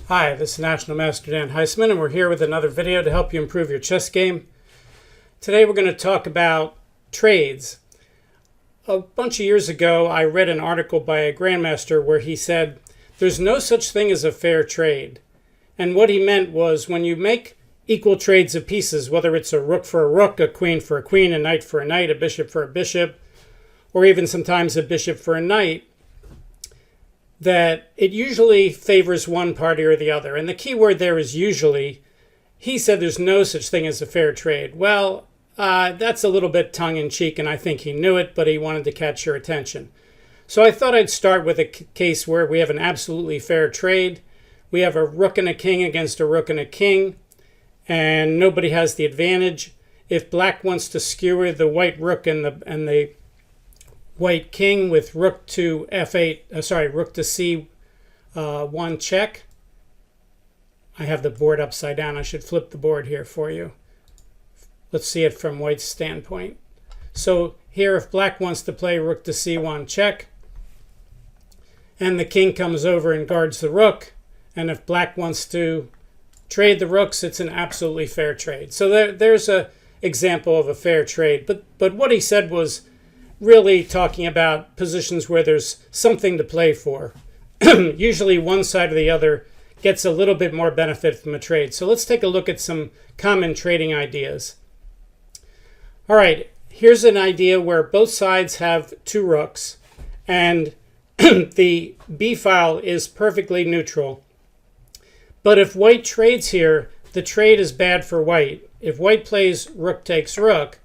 Hi, this is National Master Dan Heisman, and we're here with another video to help you improve your chess game. Today we're going to talk about trades. A bunch of years ago, I read an article by a grandmaster where he said, there's no such thing as a fair trade. And what he meant was when you make equal trades of pieces, whether it's a rook for a rook, a queen for a queen, a knight for a knight, a bishop for a bishop, or even sometimes a bishop for a knight, that it usually favors one party or the other. And the key word there is usually. He said there's no such thing as a fair trade. Well, that's a little bit tongue-in-cheek, and I think he knew it, but he wanted to catch your attention. So I thought I'd start with a case where we have an absolutely fair trade. We have a rook and a king against a rook and a king, and nobody has the advantage. If black wants to skewer the white rook and the white king with rook to f8, rook to c1 check. I have the board upside down. I should flip the board here for you. Let's see it from white's standpoint. So here, if black wants to play rook to c1 check, and the king comes over and guards the rook, and if black wants to trade the rooks, it's an absolutely fair trade. So there's an example of a fair trade. But what he said was really talking about positions where there's something to play for. Usually one side or the other gets a little bit more benefit from a trade. So let's take a look at some common trading ideas. All right, here's an idea where both sides have two rooks and the B file is perfectly neutral. But if white trades here, the trade is bad for white. If white plays rook takes rook,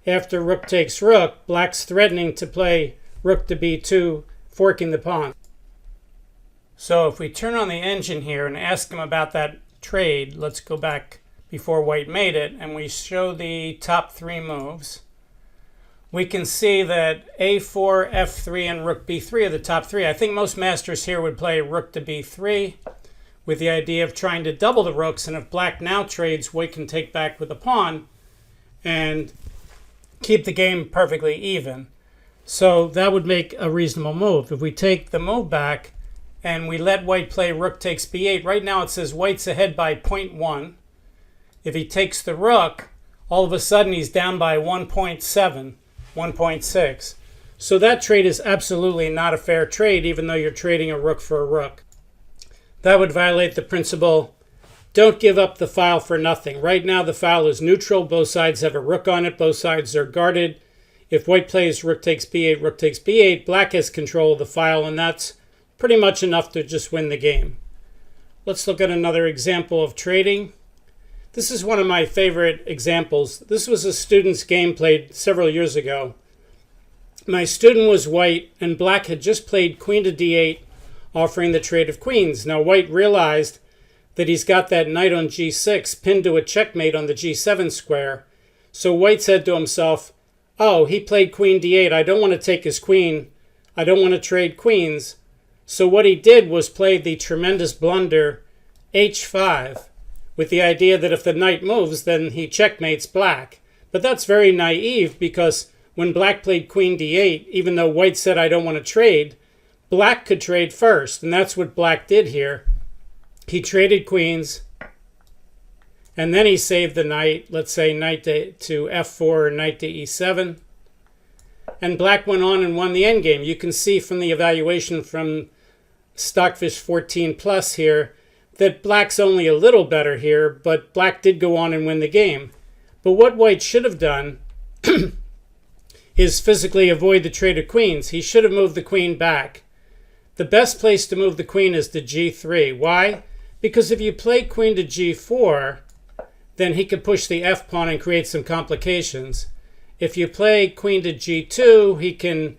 after rook takes rook, black's threatening to play rook to b2, forking the pawn. So if we turn on the engine here and ask him about that trade, let's go back before white made it, and we show the top three moves. We can see that a4, f3, and rook b3 are the top three. I think most masters here would play rook to b3 with the idea of trying to double the rooks, and if black now trades, white can take back with a pawn and keep the game perfectly even. So that would make a reasonable move. If we take the move back and we let white play rook takes b8, right now it says white's ahead by 0.1. If he takes the rook, all of a sudden he's down by 1.7, 1.6. So that trade is absolutely not a fair trade, even though you're trading a rook for a rook. That would violate the principle, don't give up the file for nothing. Right now the file is neutral. Both sides have a rook on it. Both sides are guarded. If white plays rook takes b8, black has control of the file, and that's pretty much enough to just win the game. Let's look at another example of trading. This is one of my favorite examples. This was a student's game played several years ago. My student was white, and black had just played queen to d8, offering the trade of queens. Now white realized that he's got that knight on g6 pinned to a checkmate on the g7 square. So white said to himself, oh, he played queen d8. I don't want to take his queen. I don't want to trade queens. So what he did was play the tremendous blunder h5 with the idea that if the knight moves, then he checkmates black. But that's very naive, because when black played queen d8, even though white said I don't want to trade, black could trade first. And that's what black did here. He traded queens, and then he saved the knight, let's say knight to f4 or knight to e7. And black went on and won the endgame. You can see from the evaluation from Stockfish 14 Plus here that black's only a little better here, but black did go on and win the game. But what white should have done is physically avoid the trade of queens. He should have moved the queen back. The best place to move the queen is to g3. Why? Because if you play queen to g4, then he could push the f-pawn and create some complications. If you play queen to g2, he can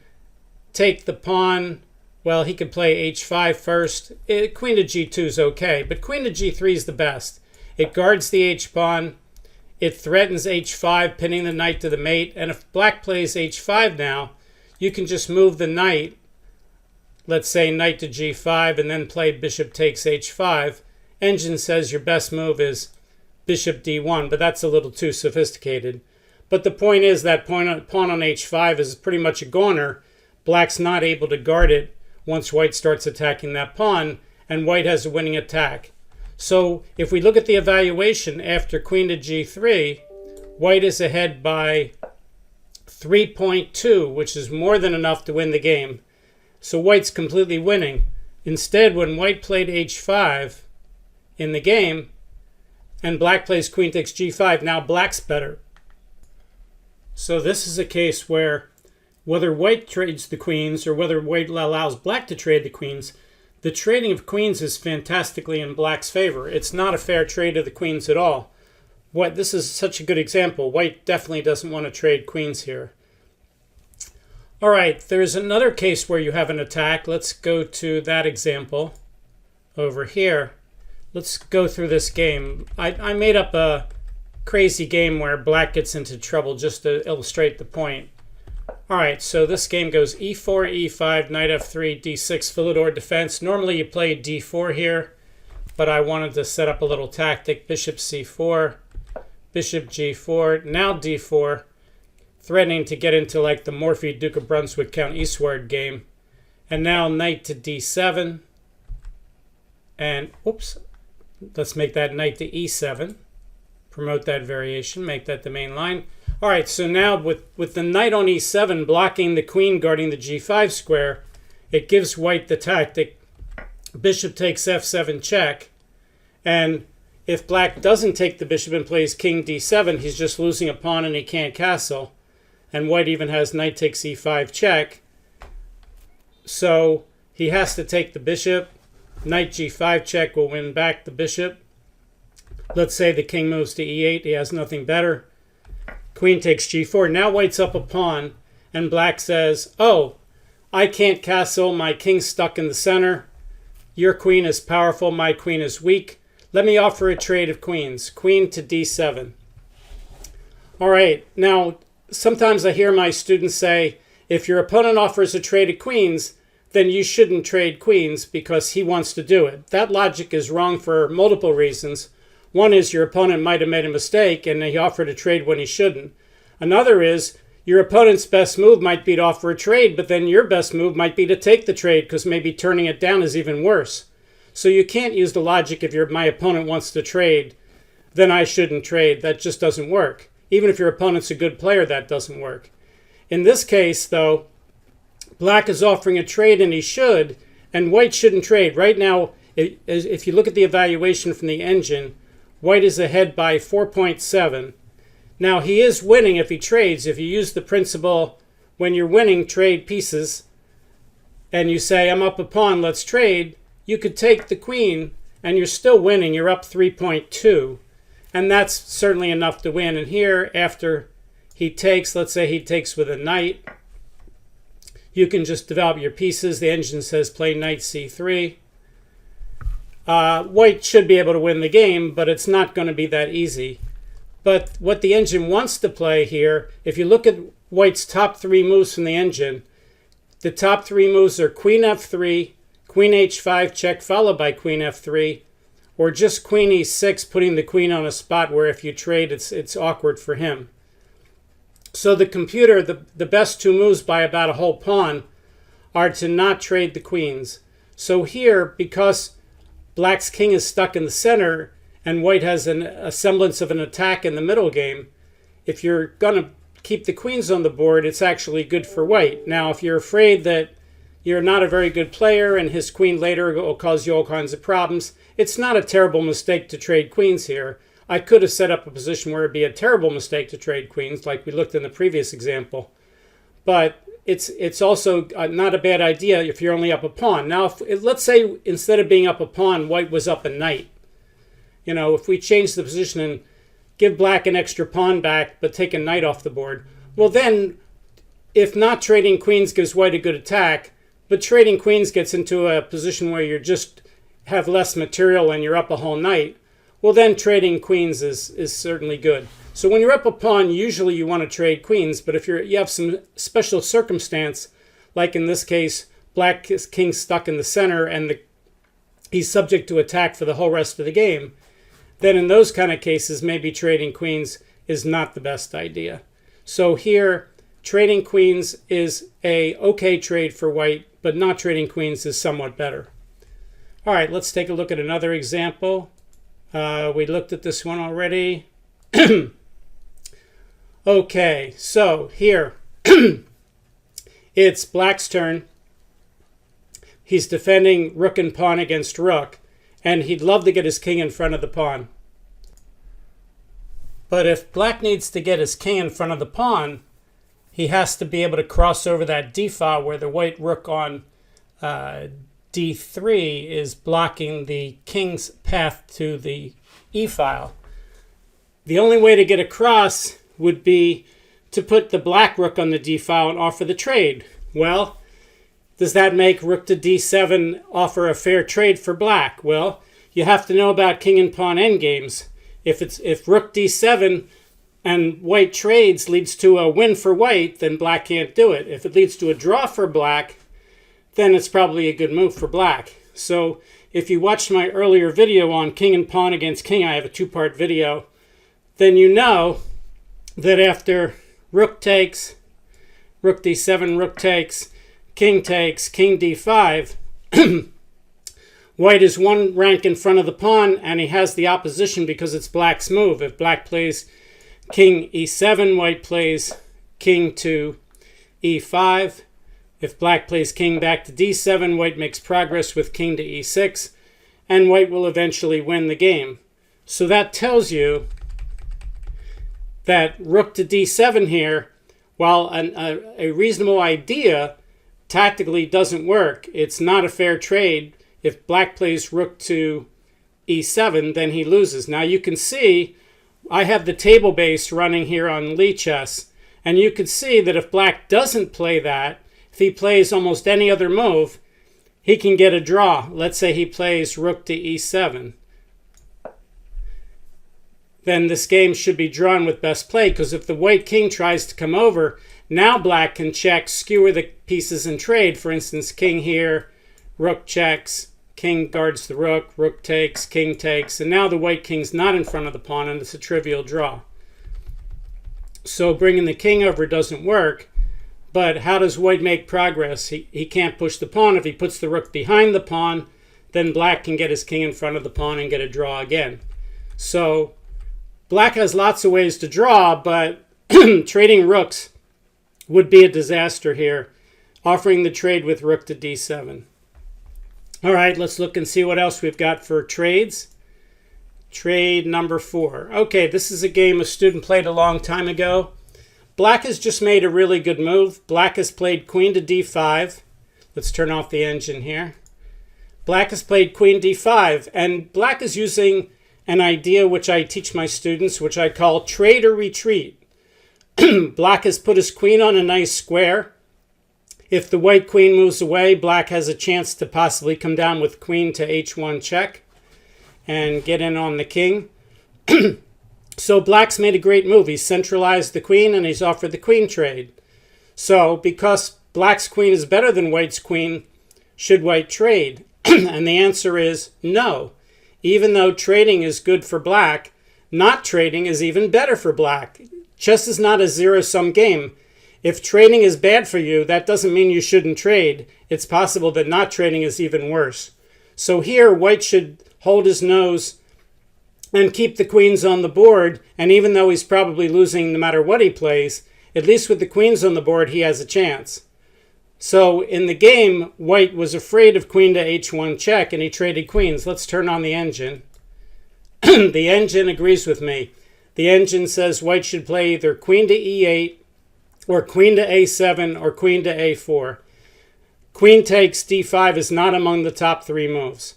take the pawn. Well, he could play h5 first. Queen to g2 is okay, but queen to g3 is the best. It guards the h-pawn. It threatens h5, pinning the knight to the mate. And if black plays h5 now, you can just move the knight, let's say knight to g5, and then play bishop takes h5. Engine says your best move is bishop d1, but that's a little too sophisticated. But the point is that pawn on h5 is pretty much a goner. Black's not able to guard it once white starts attacking that pawn, and white has a winning attack. So if we look at the evaluation after queen to g3, white is ahead by 3.2, which is more than enough to win the game. So white's completely winning. Instead, when white played h5 in the game, and black plays queen takes g5, now black's better. So this is a case where whether white trades the queens or whether white allows black to trade the queens, the trading of queens is fantastically in black's favor. It's not a fair trade of the queens at all. This is such a good example. White definitely doesn't want to trade queens here. All right, there's another case where you have an attack. Let's go to that example over here. Let's go through this game. I made up a crazy game where black gets into trouble just to illustrate the point. All right, so this game goes e4, e5, knight f3, d6, Philidor defense. Normally you play d4 here, but I wanted to set up a little tactic. Bishop c4, bishop g4, now d4, threatening to get into like the Morphy Duke of Brunswick Count Eastward game. And now knight to d7, and oops, let's make that knight to e7. Promote that variation, make that the main line. All right, so now with the knight on e7 blocking the queen guarding the g5 square, it gives white the tactic. Bishop takes f7 check. And if black doesn't take the bishop and plays king d7, he's just losing a pawn and he can't castle. And white even has knight takes e5 check. So he has to take the bishop. Knight g5 check will win back the bishop. Let's say the king moves to e8. He has nothing better. Queen takes g4. Now white's up a pawn, and black says, oh, I can't castle. My king's stuck in the center. Your queen is powerful. My queen is weak. Let me offer a trade of queens. Queen to d7. All right. Now, sometimes I hear my students say, if your opponent offers a trade of queens, then you shouldn't trade queens because he wants to do it. That logic is wrong for multiple reasons. One is your opponent might have made a mistake and he offered a trade when he shouldn't. Another is your opponent's best move might be to offer a trade, but then your best move might be to take the trade because maybe turning it down is even worse. So you can't use the logic if my opponent wants to trade, then I shouldn't trade. That just doesn't work. Even if your opponent's a good player, that doesn't work. In this case, though, black is offering a trade and he should, and white shouldn't trade. Right now, if you look at the evaluation from the engine, white is ahead by 4.7. Now, he is winning if he trades. If you use the principle, when you're winning, trade pieces, and you say, I'm up a pawn, let's trade, you could take the queen, and you're still winning. You're up 3.2, and that's certainly enough to win. And here, after he takes, let's say he takes with a knight, you can just develop your pieces. The engine says play knight c3. White should be able to win the game, but it's not going to be that easy. But what the engine wants to play here, if you look at white's top three moves from the engine, the top three moves are queen f3, queen h5 check followed by queen f3, or just queen e6, putting the queen on a spot where if you trade, it's awkward for him. So the computer, the best two moves by about a whole pawn are to not trade the queens. So here, because black's king is stuck in the center and white has a semblance of an attack in the middle game, if you're going to keep the queens on the board, it's actually good for white. Now, if you're afraid that you're not a very good player and his queen later will cause you all kinds of problems, it's not a terrible mistake to trade queens here. I could have set up a position where it'd be a terrible mistake to trade queens, like we looked in the previous example. But it's also not a bad idea if you're only up a pawn. Now, let's say instead of being up a pawn, white was up a knight. You know, if we change the position and give black an extra pawn back, but take a knight off the board, well then, if not trading queens gives white a good attack, but trading queens gets into a position where you just have less material and you're up a whole knight, well then trading queens is certainly good. So when you're up a pawn, usually you want to trade queens, but if you have some special circumstance, like in this case, black king stuck in the center and he's subject to attack for the whole rest of the game, then in those kind of cases, maybe trading queens is not the best idea. So here, trading queens is a okay trade for white, but not trading queens is somewhat better. All right, let's take a look at another example. We looked at this one already. Okay, so here it's black's turn. He's defending rook and pawn against rook, and he'd love to get his king in front of the pawn. But if black needs to get his king in front of the pawn, he has to be able to cross over that d file where the white rook on d3 is blocking the king's path to the e file. The only way to get across would be to put the black rook on the d file and offer the trade. Well, does that make rook to d7 offer a fair trade for black? Well, you have to know about king and pawn endgames. If rook d7 and white trades leads to a win for white, then black can't do it. If it leads to a draw for black, then it's probably a good move for black. So if you watched my earlier video on king and pawn against king, I have a two-part video, then you know that after rook takes, rook d7, rook takes, king d5, white is one rank in front of the pawn, and he has the opposition because it's black's move. If black plays king e7, white plays king to e5. If black plays king back to d7, white makes progress with king to e6, and white will eventually win the game. So that tells you that rook to d7 here, while a reasonable idea, tactically doesn't work. It's not a fair trade. If black plays rook to e7, then he loses. Now you can see I have the table base running here on Lichess, and you can see that if black doesn't play that, if he plays almost any other move, he can get a draw. Let's say he plays rook to e7. Then this game should be drawn with best play, because if the white king tries to come over, now black can check, skewer the pieces and trade. For instance, king here, rook checks, king guards the rook, rook takes, king takes, and now the white king's not in front of the pawn, and it's a trivial draw. So bringing the king over doesn't work, but how does white make progress? He can't push the pawn. If he puts the rook behind the pawn, then black can get his king in front of the pawn and get a draw again. So black has lots of ways to draw, but trading rooks would be a disaster here, offering the trade with rook to d7. All right, let's look and see what else we've got for trades. Trade number 4. Okay, this is a game a student played a long time ago. Black has just made a really good move. Black has played queen to d5. Let's turn off the engine here. Black has played queen d5, and black is using an idea which I teach my students, which I call trade or retreat. Black has put his queen on a nice square. If the white queen moves away, black has a chance to possibly come down with queen to h1 check and get in on the king. So black's made a great move. He's centralized the queen and he's offered the queen trade. So because black's queen is better than white's queen, should white trade? And the answer is no. Even though trading is good for black, not trading is even better for black. Chess is not a zero-sum game. If trading is bad for you, that doesn't mean you shouldn't trade. It's possible that not trading is even worse. So here, white should hold his nose and keep the queens on the board. And even though he's probably losing no matter what he plays, at least with the queens on the board, he has a chance. So in the game, white was afraid of queen to h1 check, and he traded queens. Let's turn on the engine. The engine agrees with me. The engine says white should play either queen to e8, or queen to a7, or queen to a4. Queen takes d5 is not among the top 3 moves.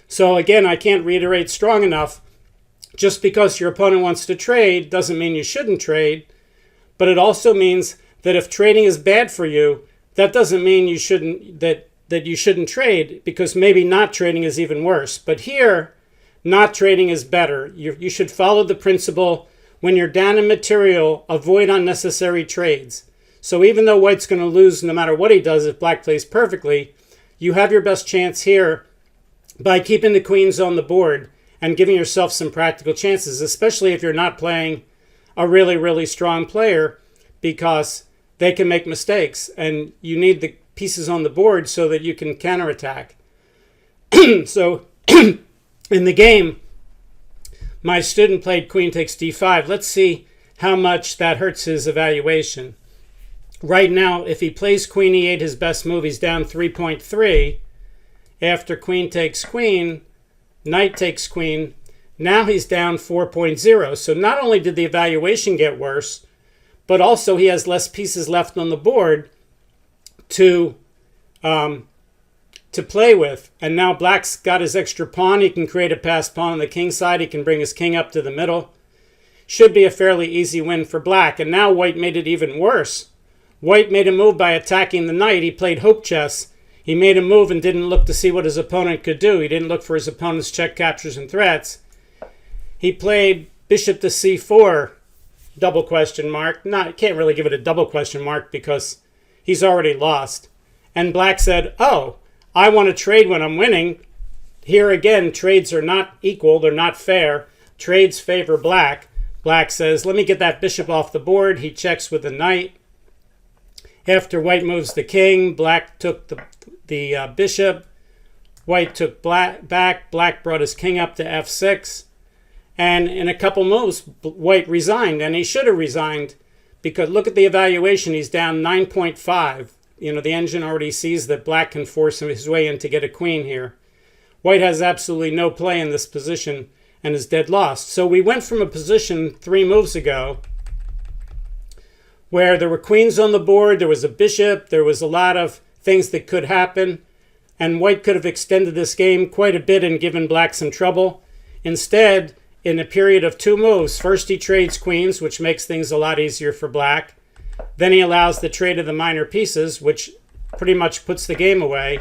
So again, I can't reiterate strong enough. Just because your opponent wants to trade doesn't mean you shouldn't trade, but it also means that if trading is bad for you, that doesn't mean you shouldn't that you shouldn't trade, because maybe not trading is even worse. But here, not trading is better. You should follow the principle: when you're down in material, avoid unnecessary trades. So even though white's going to lose no matter what he does if black plays perfectly, you have your best chance here by keeping the queens on the board and giving yourself some practical chances, especially if you're not playing a really, really strong player, because they can make mistakes and you need the pieces on the board so that you can counterattack. So In the game, my student played queen takes d5. Let's see how much that hurts his evaluation. Right now, if he plays queen e8, his best move, he's down 3.3. After queen takes queen, knight takes queen, now he's down 4.0. So not only did the evaluation get worse, but also he has less pieces left on the board to play with. And now black's got his extra pawn. He can create a passed pawn on the king side. He can bring his king up to the middle. Should be a fairly easy win for black. And now white made it even worse. White made a move by attacking the knight. He played hope chess. He made a move and didn't look to see what his opponent could do. He didn't look for his opponent's check captures and threats. He played bishop to c4, double question mark. Can't really give it a double question mark because he's already lost. And black said, oh, I want to trade when I'm winning. Here again, trades are not equal. They're not fair. Trades favor black. Black says, let me get that bishop off the board. He checks with the knight. After white moves the king, black took the bishop. White took back. Black brought his king up to f6. And in a couple moves, white resigned. And he should have resigned because look at the evaluation. He's down 9.5. The engine already sees that black can force his way in to get a queen here. White has absolutely no play in this position and is dead lost. So we went from a position 3 moves ago where there were queens on the board, there was a bishop, there was a lot of things that could happen, and white could have extended this game quite a bit and given black some trouble. Instead, in a period of 2 moves, first he trades queens, which makes things a lot easier for black. Then he allows the trade of the minor pieces, which pretty much puts the game away.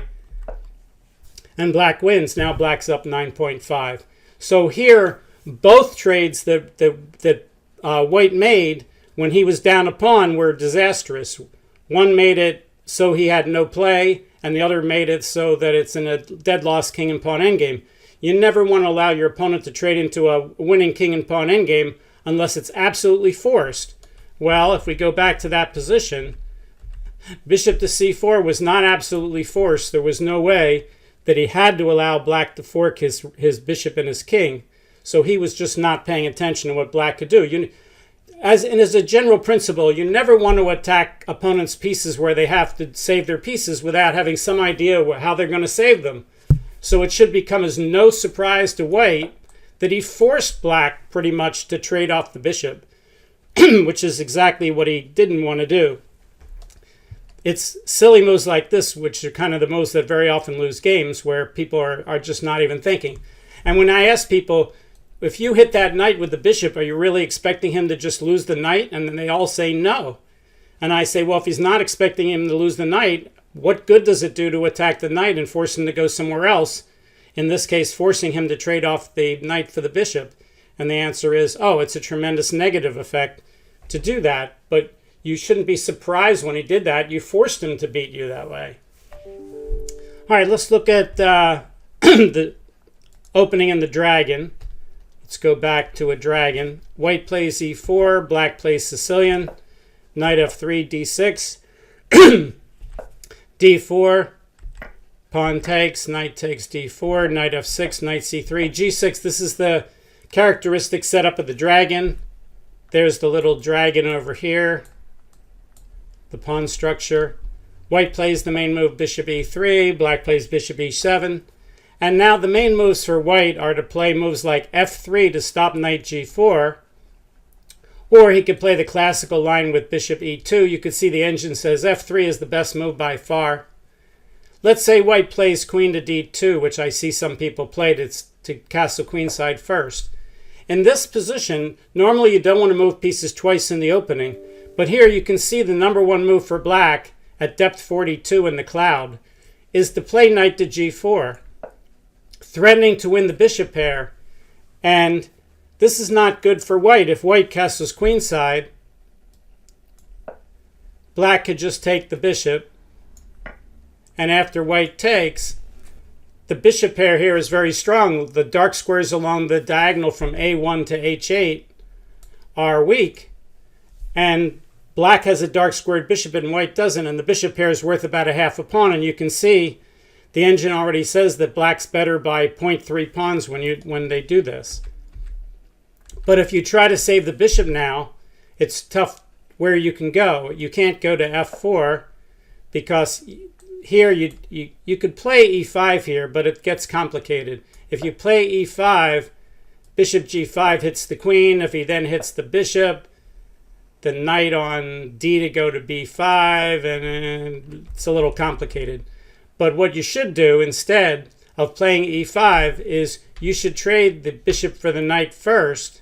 And black wins. Now black's up 9.5. So here, both trades that white made when he was down a pawn were disastrous. One made it so he had no play, and the other made it so that it's in a dead loss king and pawn endgame. You never want to allow your opponent to trade into a winning king and pawn endgame unless it's absolutely forced. Well, if we go back to that position, bishop to c4 was not absolutely forced. There was no way that he had to allow black to fork his bishop and his king. So he was just not paying attention to what black could do. As a general principle, you never want to attack opponents' pieces where they have to save their pieces without having some idea how they're going to save them. So it should become as no surprise to white that he forced black pretty much to trade off the bishop, which is exactly what he didn't want to do. It's silly moves like this, which are kind of the moves that very often lose games, where people are just not even thinking. And when I ask people, if you hit that knight with the bishop, are you really expecting him to just lose the knight? And then they all say no. And I say, well, if he's not expecting him to lose the knight, what good does it do to attack the knight and force him to go somewhere else? In this case, forcing him to trade off the knight for the bishop. And the answer is, oh, it's a tremendous negative effect to do that. But you shouldn't be surprised when he did that. You forced him to beat you that way. All right, let's look at the opening in the dragon. Let's go back to a dragon. White plays e4, black plays Sicilian. Knight f3, d6. d4, pawn takes, knight takes d4, knight f6, knight c3, g6. This is the characteristic setup of the dragon. There's the little dragon over here, the pawn structure. White plays the main move bishop e3, black plays bishop e7. And now the main moves for white are to play moves like f3 to stop knight g4, or he could play the classical line with bishop e2. You could see the engine says f3 is the best move by far. Let's say white plays queen to d2, which I see some people play to castle queenside first. In this position, normally you don't want to move pieces twice in the opening, but here you can see the number one move for black at depth 42 in the cloud is to play knight to g4, threatening to win the bishop pair. And this is not good for white. If white castles queenside, black could just take the bishop, and after white takes, the bishop pair here is very strong. The dark squares along the diagonal from a1 to h8 are weak, and black has a dark squared bishop and white doesn't, and the bishop pair is worth about a half a pawn. And you can see the engine already says that black's better by 0.3 pawns when they do this. But if you try to save the bishop now, it's tough where you can go. You can't go to f4 because here you could play e5 here, but it gets complicated. If you play e5, bishop g5 hits the queen. If he then hits the bishop, the knight on d to go to b5, and it's a little complicated. But what you should do instead of playing e5 is you should trade the bishop for the knight first,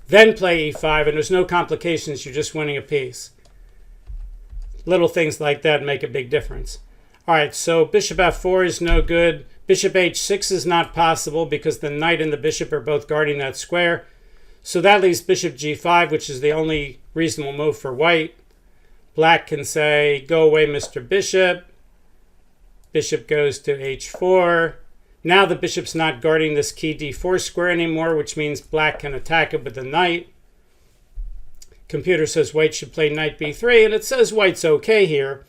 then play e5, and there's no complications. You're just winning a piece. Little things like that make a big difference. All right, so bishop f4 is no good. Bishop h6 is not possible because the knight and the bishop are both guarding that square. So that leaves bishop g5, which is the only reasonable move for white. Black can say, go away, Mr. Bishop. Bishop goes to h4. Now the bishop's not guarding this key d4 square anymore, which means black can attack it with the knight. Computer says white should play knight b3, and it says white's okay here.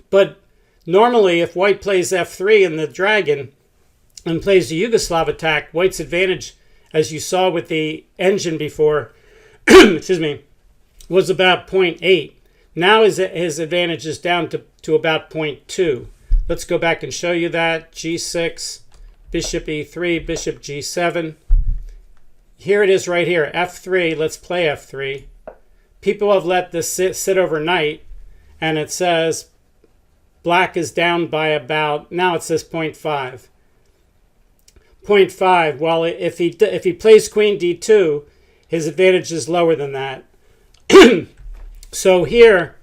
But normally, if white plays f3 in the dragon and plays the Yugoslav attack, white's advantage, as you saw with the engine before, excuse me, was about 0.8. Now his advantage is down to about 0.2. Let's go back and show you that. G6, bishop e3, bishop g7. Here it is right here, f3. Let's play f3. People have let this sit overnight, and it says black is down by about, now it says 0.5. 0.5. Well, if he plays queen d2, his advantage is lower than that. So here,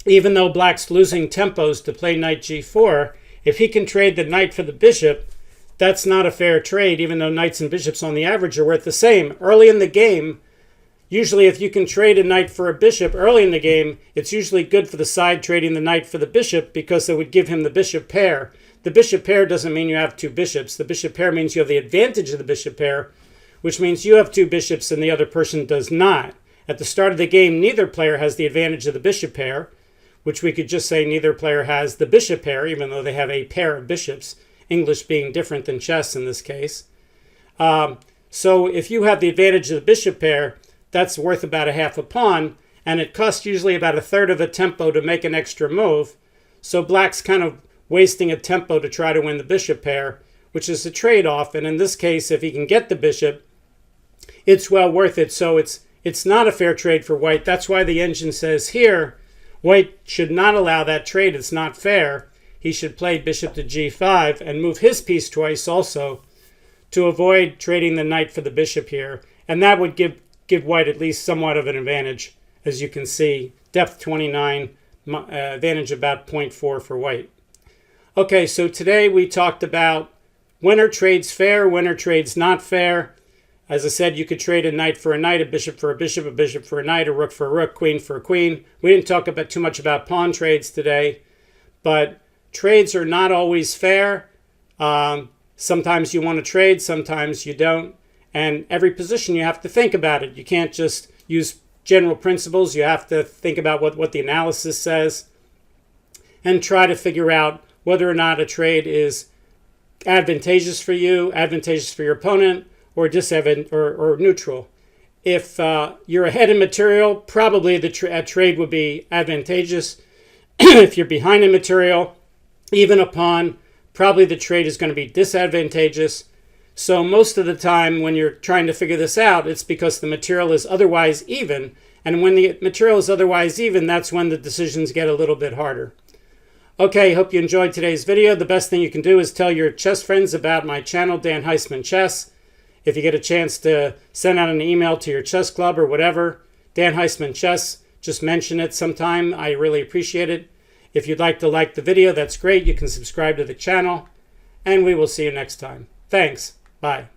even though black's losing tempos to play knight g4, if he can trade the knight for the bishop, that's not a fair trade, even though knights and bishops on the average are worth the same. Early in the game, usually if you can trade a knight for a bishop early in the game, it's usually good for the side trading the knight for the bishop because it would give him the bishop pair. The bishop pair doesn't mean you have two bishops. The bishop pair means you have the advantage of the bishop pair, which means you have two bishops and the other person does not. At the start of the game, neither player has the advantage of the bishop pair, which we could just say neither player has the bishop pair, even though they have a pair of bishops, English being different than chess in this case. So if you have the advantage of the bishop pair, that's worth about a half a pawn, and it costs usually about a third of a tempo to make an extra move. So black's kind of wasting a tempo to try to win the bishop pair, which is a trade-off. And in this case, if he can get the bishop, it's well worth it. So it's not a fair trade for white. That's why the engine says here, white should not allow that trade. It's not fair. He should play bishop to g5 and move his piece twice also to avoid trading the knight for the bishop here. And that would give white at least somewhat of an advantage. As you can see, depth 29, advantage about 0.4 for white. Okay, so today we talked about when are trades fair, when are trades not fair. As I said, you could trade a knight for a knight, a bishop for a bishop for a knight, a rook for a rook, queen for a queen. We didn't talk about too much about pawn trades today, but trades are not always fair. Sometimes you want to trade, sometimes you don't. And every position you have to think about it. You can't just use general principles. You have to think about what the analysis says and try to figure out whether or not a trade is advantageous for you, advantageous for your opponent, or or neutral. If you're ahead in material, probably a trade would be advantageous. If you're behind in material, even a pawn, probably the trade is going to be disadvantageous. So most of the time when you're trying to figure this out, it's because the material is otherwise even. And when the material is otherwise even, that's when the decisions get a little bit harder. Okay, hope you enjoyed today's video. The best thing you can do is tell your chess friends about my channel, Dan Heisman Chess. If you get a chance to send out an email to your chess club or whatever, Dan Heisman Chess, just mention it sometime. I really appreciate it. If you'd like to like the video, that's great. You can subscribe to the channel, and we will see you next time. Thanks. Bye.